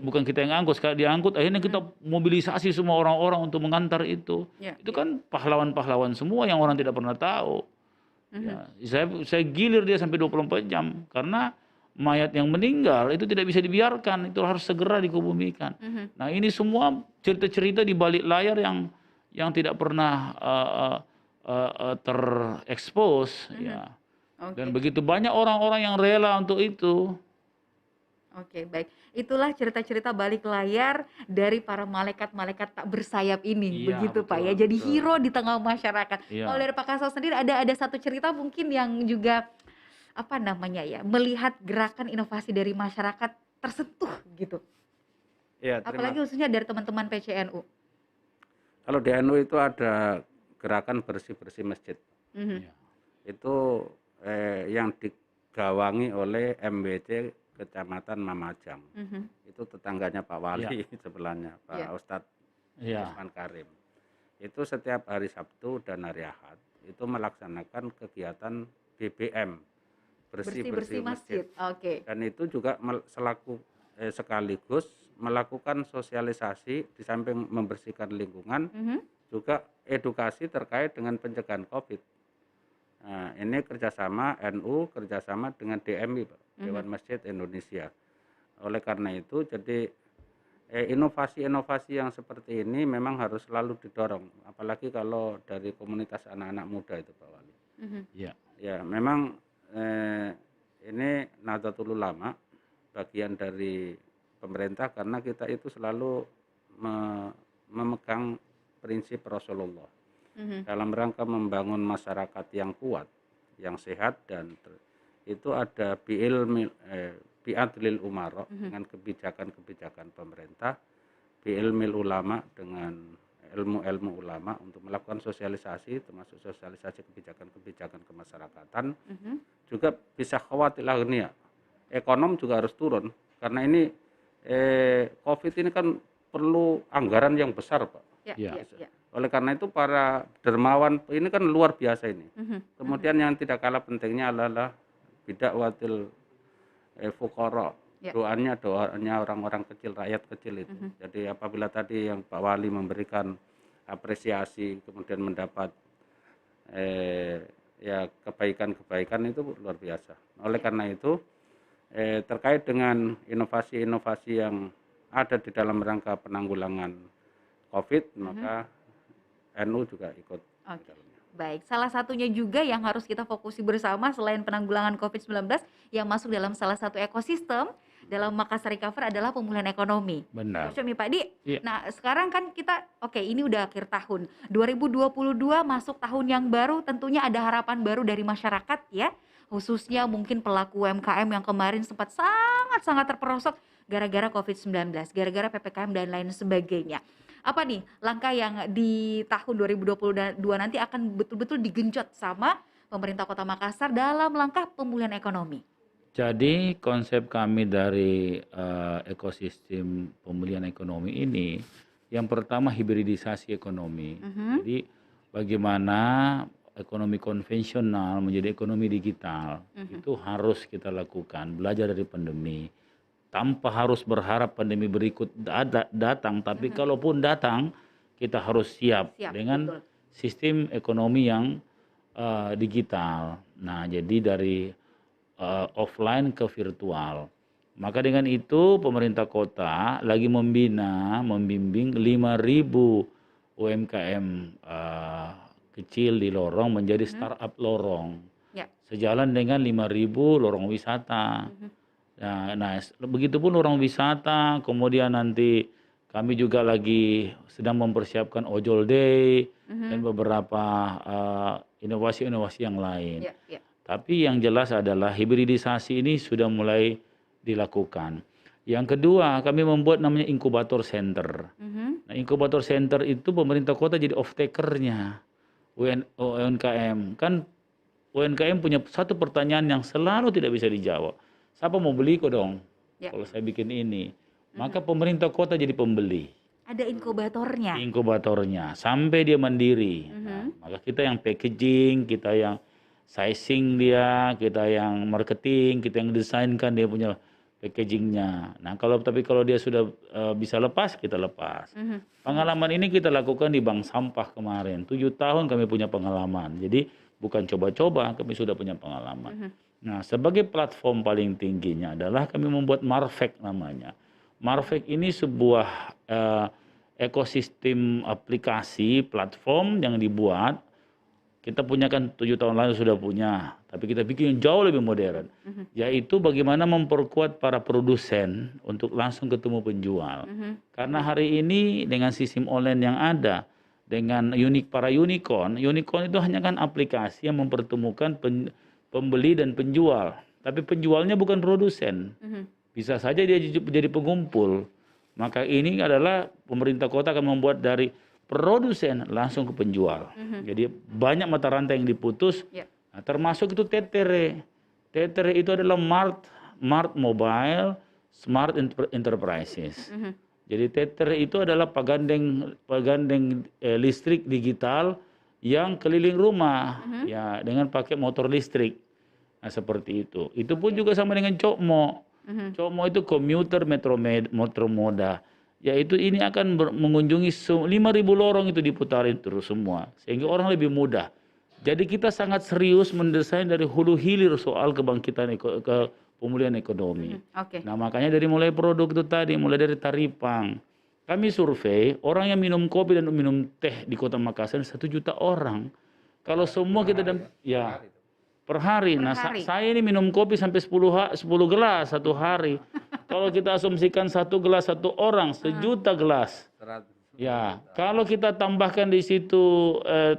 bukan kita yang angkut, sekali diangkut akhirnya kita mobilisasi semua orang-orang untuk mengantar itu. Itu kan pahlawan-pahlawan semua yang orang tidak pernah tahu. Ya, saya gilir dia sampai 24 jam karena mayat yang meninggal itu tidak bisa dibiarkan, itu harus segera dikebumikan. Nah, ini semua cerita-cerita di balik layar yang tidak pernah terekspos ya. Dan begitu banyak orang-orang yang rela untuk itu. Oke, baik. Itulah cerita-cerita balik layar dari para malaikat-malaikat tak bersayap ini, begitu Pak ya. Jadi hero di tengah masyarakat. Kalau dari Pak Kasal sendiri ada satu cerita mungkin yang juga melihat gerakan inovasi dari masyarakat tersentuh gitu. Ya, apalagi khususnya dari teman-teman PCNU. Kalau di NU itu ada gerakan bersih-bersih masjid. Itu yang digawangi oleh MWC Kecamatan Mamajang. Itu tetangganya Pak Wali sebelahnya, Pak Ustadz Usman Karim. Itu setiap hari Sabtu dan hari Ahad itu melaksanakan kegiatan BBM, bersih-bersih masjid. Dan itu juga sekaligus melakukan sosialisasi di samping membersihkan lingkungan, juga edukasi terkait dengan pencegahan COVID. Nah, ini kerjasama NU, kerjasama dengan DMI, Pak, Dewan Masjid Indonesia. Oleh karena itu, jadi inovasi-inovasi yang seperti ini memang harus selalu didorong, apalagi kalau dari komunitas anak-anak muda itu, Pak Wali. Ya, memang ini Nahdlatul Ulama bagian dari pemerintah karena kita itu selalu memegang prinsip Rasulullah dalam rangka membangun masyarakat yang kuat, yang sehat, dan itu ada bi'adlil umara dengan kebijakan-kebijakan pemerintah, bi'ilmil ulama dengan ilmu-ilmu ulama untuk melakukan sosialisasi, termasuk sosialisasi kebijakan-kebijakan kemasyarakatan. Juga bisa khawatir dunia ekonom juga harus turun karena ini COVID ini kan perlu anggaran yang besar, Pak. Oleh karena itu para dermawan ini kan luar biasa ini. Kemudian yang tidak kalah pentingnya adalah bid'awatil fuqara. Doanya orang-orang kecil, rakyat kecil itu. Jadi apabila tadi yang Pak Wali memberikan apresiasi kemudian mendapat kebaikan-kebaikan itu luar biasa. Oleh karena itu terkait dengan inovasi-inovasi yang ada di dalam rangka penanggulangan COVID, maka NU juga ikut. Baik, salah satunya juga yang harus kita fokusi bersama selain penanggulangan COVID-19 yang masuk dalam salah satu ekosistem dalam Makassar Recover adalah pemulihan ekonomi. Benar. Pak Di, nah sekarang kan kita, ini udah akhir tahun. 2022 masuk tahun yang baru, tentunya ada harapan baru dari masyarakat ya. Khususnya mungkin pelaku UMKM yang kemarin sempat sangat-sangat terperosok gara-gara COVID-19, gara-gara PPKM dan lain sebagainya. Apa nih langkah yang di tahun 2022 nanti akan betul-betul digenjot sama pemerintah Kota Makassar dalam langkah pemulihan ekonomi? Jadi konsep kami dari ekosistem pemulihan ekonomi ini, yang pertama hibridisasi ekonomi. Jadi bagaimana ekonomi konvensional menjadi ekonomi digital, itu harus kita lakukan, belajar dari pandemi. Tanpa harus berharap pandemi berikut datang, tapi kalaupun datang, kita harus siap dengan sistem ekonomi yang digital. Nah, jadi dari offline ke virtual. Maka dengan itu pemerintah kota lagi membimbing 5.000 UMKM kecil di lorong menjadi startup lorong. Sejalan dengan 5.000 lorong wisata. Nah, begitupun lorong wisata, kemudian nanti kami juga lagi sedang mempersiapkan Ojol Day dan beberapa inovasi-inovasi yang lain. Tapi yang jelas adalah hibridisasi ini sudah mulai dilakukan. Yang kedua, kami membuat namanya inkubator center. Nah, inkubator center itu pemerintah kota jadi off-takernya UMKM. Kan UMKM punya satu pertanyaan yang selalu tidak bisa dijawab. Siapa mau beli kok dong? Kalau saya bikin ini. Maka pemerintah kota jadi pembeli. Ada inkubatornya. Inkubatornya sampai dia mandiri. Nah, maka kita yang packaging, kita yang sizing dia, kita yang marketing, kita yang desainkan dia punya packagingnya. Nah, tapi kalau dia sudah bisa lepas, kita lepas. Pengalaman ini kita lakukan di bank sampah kemarin. 7 tahun kami punya pengalaman. Jadi bukan coba-coba, kami sudah punya pengalaman. Nah, sebagai platform paling tingginya adalah kami membuat Marvek namanya. Marvek ini sebuah ekosistem aplikasi platform yang dibuat. Kita punya kan 7 tahun lalu sudah punya, tapi kita bikin jauh lebih modern. Yaitu bagaimana memperkuat para produsen untuk langsung ketemu penjual. Karena hari ini dengan sistem online yang ada, dengan para unicorn itu hanya kan aplikasi yang mempertemukan pembeli dan penjual. Tapi penjualnya bukan produsen. Bisa saja dia jadi pengumpul. Maka ini adalah pemerintah kota akan membuat dari produsen langsung ke penjual. Jadi banyak mata rantai yang diputus. Nah, termasuk itu TTR. TTR itu adalah Mart Mobile Smart Enterprises. Jadi TTR itu adalah pegandeng listrik digital yang keliling rumah ya dengan pakai motor listrik. Nah, seperti itu. Itu pun juga sama dengan Cokmo. Cokmo itu komuter metro moda. Yaitu ini akan mengunjungi 5.000 lorong itu diputarin terus semua. Sehingga orang lebih mudah. Jadi kita sangat serius mendesain dari hulu hilir soal kebangkitan pemulihan ekonomi. Nah, makanya dari mulai produk itu tadi, mulai dari Taripang. Kami survei orang yang minum kopi dan minum teh di Kota Makassar 1 juta orang. Kalau semua kita per hari. Nah, saya ini minum kopi sampai 10 gelas satu hari. Kalau kita asumsikan 1 gelas 1 orang, 1 juta gelas. Ya, kalau kita tambahkan di situ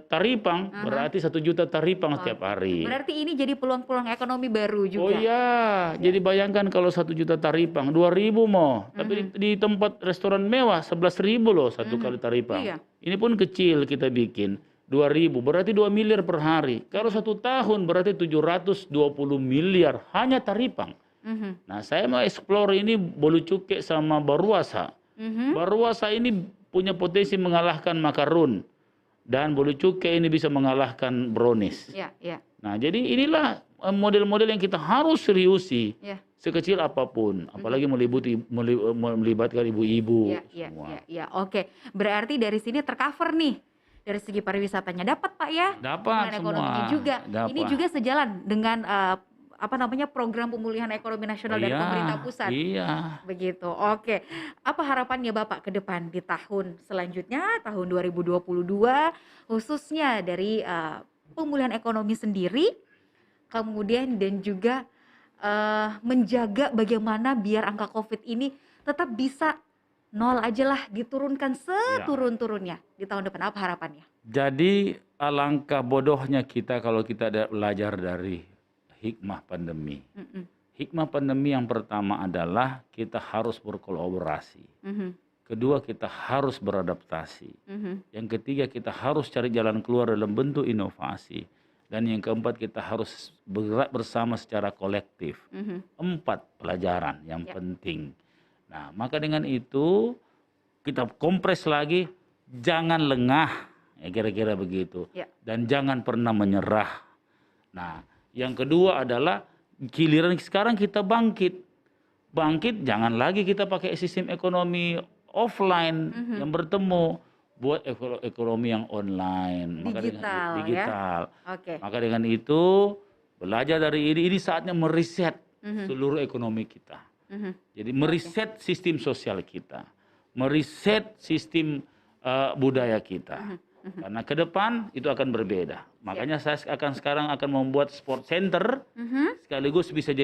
Taripang, berarti 1 juta Taripang setiap hari. Berarti ini jadi peluang-peluang ekonomi baru juga. Oh iya, jadi bayangkan kalau 1 juta Taripang, 2.000 mau. Tapi di tempat restoran mewah 11.000 loh satu kali Taripang. Ini pun kecil kita bikin. 2.000, berarti 2 miliar per hari. Kalau 1 tahun berarti 720 miliar hanya Taripang. Nah, saya mau explore ini bolu cuke sama Baruasa. Baruasa ini punya potensi mengalahkan makarun. Dan bolu cuke ini bisa mengalahkan brownies. Nah, jadi inilah model-model yang kita harus seriusi. Sekecil apapun. Apalagi melibatkan ibu-ibu. Oke. Berarti dari sini tercover nih. Dari segi pariwisatanya dapat Pak ya, dapat ekonominya juga. Dapat. Ini juga sejalan dengan program pemulihan ekonomi nasional dari pemerintah pusat. Iya. Begitu. Oke. Apa harapannya Bapak ke depan di tahun selanjutnya, tahun 2022, khususnya dari pemulihan ekonomi sendiri, kemudian dan juga menjaga bagaimana biar angka COVID ini tetap bisa 0 aja lah, diturunkan seturun-turunnya di tahun depan. Apa harapannya? Jadi alangkah bodohnya kita kalau kita belajar dari hikmah pandemi. Hikmah pandemi yang pertama adalah kita harus berkolaborasi. Kedua, kita harus beradaptasi. Yang ketiga, kita harus cari jalan keluar dalam bentuk inovasi. Dan yang keempat, kita harus bergerak bersama secara kolektif. 4 pelajaran yang penting. Nah, maka dengan itu kita kompres lagi, jangan lengah, ya kira-kira begitu. Dan jangan pernah menyerah. Nah, yang kedua adalah giliran sekarang kita bangkit. Bangkit, jangan lagi kita pakai sistem ekonomi offline yang bertemu, buat ekonomi yang online, digital. Maka dengan itu belajar dari ini saatnya meriset seluruh ekonomi kita. Jadi meriset sistem sosial kita, meriset sistem budaya kita. Karena ke depan itu akan berbeda. Makanya saya sekarang akan membuat sport center, sekaligus bisa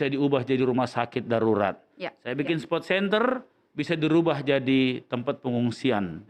diubah jadi rumah sakit darurat. Saya bikin sport center, bisa dirubah jadi tempat pengungsian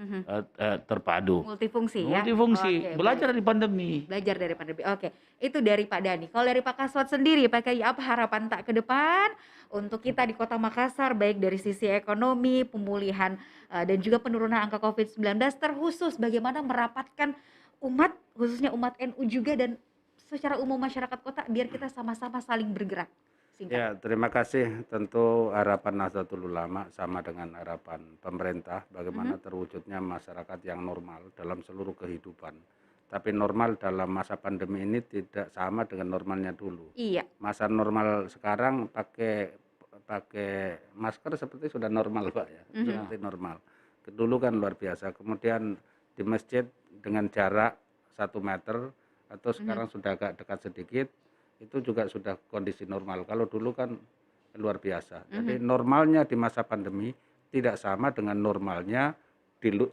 terpadu. Multifungsi ya? Multifungsi, belajar dari pandemi. Belajar dari pandemi, oke. Itu dari Pak Dhani. Kalau dari Pak Kaswat sendiri, Pak Kiai, apa harapan tak ke depan untuk kita di Kota Makassar, baik dari sisi ekonomi, pemulihan, dan juga penurunan angka COVID-19, terkhusus bagaimana merapatkan umat, khususnya umat NU juga, dan secara umum masyarakat kota, biar kita sama-sama saling bergerak. Singkat. Ya, terima kasih. Tentu harapan Nahdlatul Ulama sama dengan harapan pemerintah bagaimana terwujudnya masyarakat yang normal dalam seluruh kehidupan. Tapi normal dalam masa pandemi ini tidak sama dengan normalnya dulu. Iya. Masa normal sekarang pakai masker seperti sudah normal, Pak ya. Seperti normal. Dulu kan luar biasa. Kemudian di masjid dengan jarak 1 meter atau sekarang sudah agak dekat sedikit. Itu juga sudah kondisi normal. Kalau dulu kan luar biasa. Jadi normalnya di masa pandemi tidak sama dengan normalnya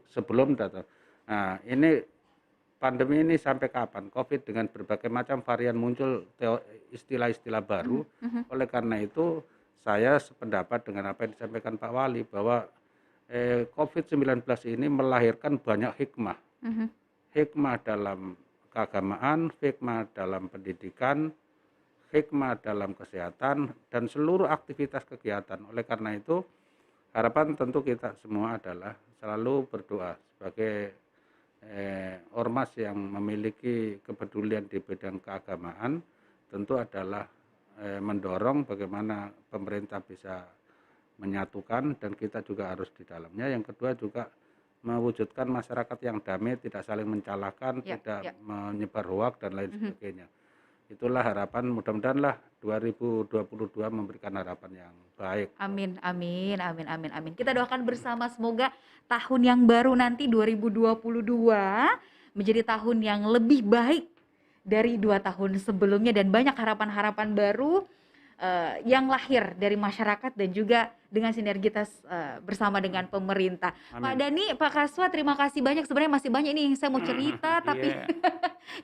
sebelum datang. Nah, ini pandemi ini sampai kapan? COVID dengan berbagai macam varian muncul, istilah-istilah baru. Oleh karena itu saya sependapat dengan apa yang disampaikan Pak Wali bahwa COVID-19 ini melahirkan banyak hikmah. Hikmah dalam keagamaan, hikmah dalam pendidikan, hikmah dalam kesehatan, dan seluruh aktivitas kegiatan. Oleh karena itu, harapan tentu kita semua adalah selalu berdoa sebagai ormas yang memiliki kepedulian di bidang keagamaan, tentu adalah mendorong bagaimana pemerintah bisa menyatukan dan kita juga harus di dalamnya. Yang kedua juga mewujudkan masyarakat yang damai, tidak saling mencalahkan, tidak menyebar hoak dan lain sebagainya. Itulah harapan, mudah-mudahanlah 2022 memberikan harapan yang baik. Amin, amin, amin, amin, amin. Kita doakan bersama semoga tahun yang baru nanti 2022 menjadi tahun yang lebih baik dari 2 tahun sebelumnya, dan banyak harapan-harapan baru yang lahir dari masyarakat dan juga dengan sinergitas bersama dengan pemerintah. Amin. Pak Dhani, Pak Kaswat, terima kasih banyak. Sebenarnya masih banyak ini yang saya mau cerita, tapi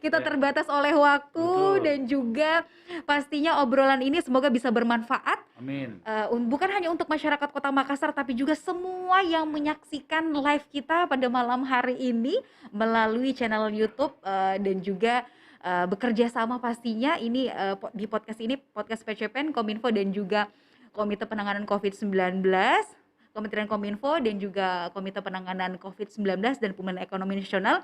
kita terbatas oleh waktu. Betul. Dan juga pastinya obrolan ini semoga bisa bermanfaat. Amin. Bukan hanya untuk masyarakat Kota Makassar, tapi juga semua yang menyaksikan live kita pada malam hari ini melalui channel YouTube dan juga bekerja sama pastinya ini di podcast ini, podcast PCPEN, Kominfo dan juga Komite Penanganan COVID-19, Kementerian Kominfo dan juga Komite Penanganan COVID-19 dan Pemulihan Ekonomi Nasional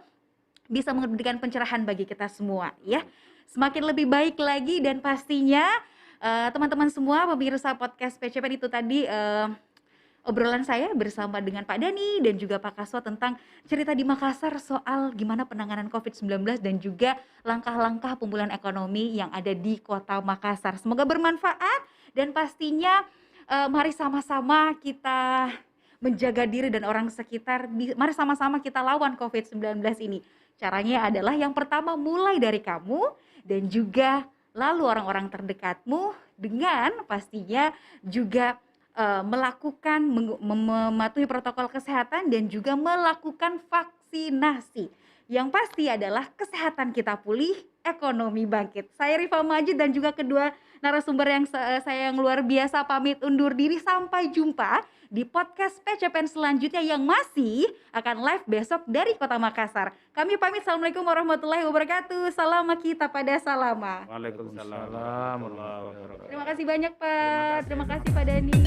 bisa memberikan pencerahan bagi kita semua ya. Semakin lebih baik lagi, dan pastinya teman-teman semua pemirsa podcast PCPEN, itu tadi obrolan saya bersama dengan Pak Dhani dan juga Pak Kaswat tentang cerita di Makassar soal gimana penanganan COVID-19 dan juga langkah-langkah pemulihan ekonomi yang ada di Kota Makassar. Semoga bermanfaat, dan pastinya mari sama-sama kita menjaga diri dan orang sekitar. Mari sama-sama kita lawan COVID-19 ini. Caranya adalah yang pertama, mulai dari kamu dan juga lalu orang-orang terdekatmu, dengan pastinya juga melakukan mematuhi protokol kesehatan dan juga melakukan vaksinasi. Yang pasti adalah kesehatan kita pulih, ekonomi bangkit. Saya Rifa Majid dan juga kedua narasumber yang saya yang luar biasa pamit undur diri. Sampai jumpa di podcast PCPEN selanjutnya yang masih akan live besok dari Kota Makassar. Kami pamit. Assalamualaikum warahmatullahi wabarakatuh. Salam kita pada salama. Waalaikumsalam warahmatullahi wabarakatuh. Terima kasih banyak Pak. Terima kasih Pak Dhani.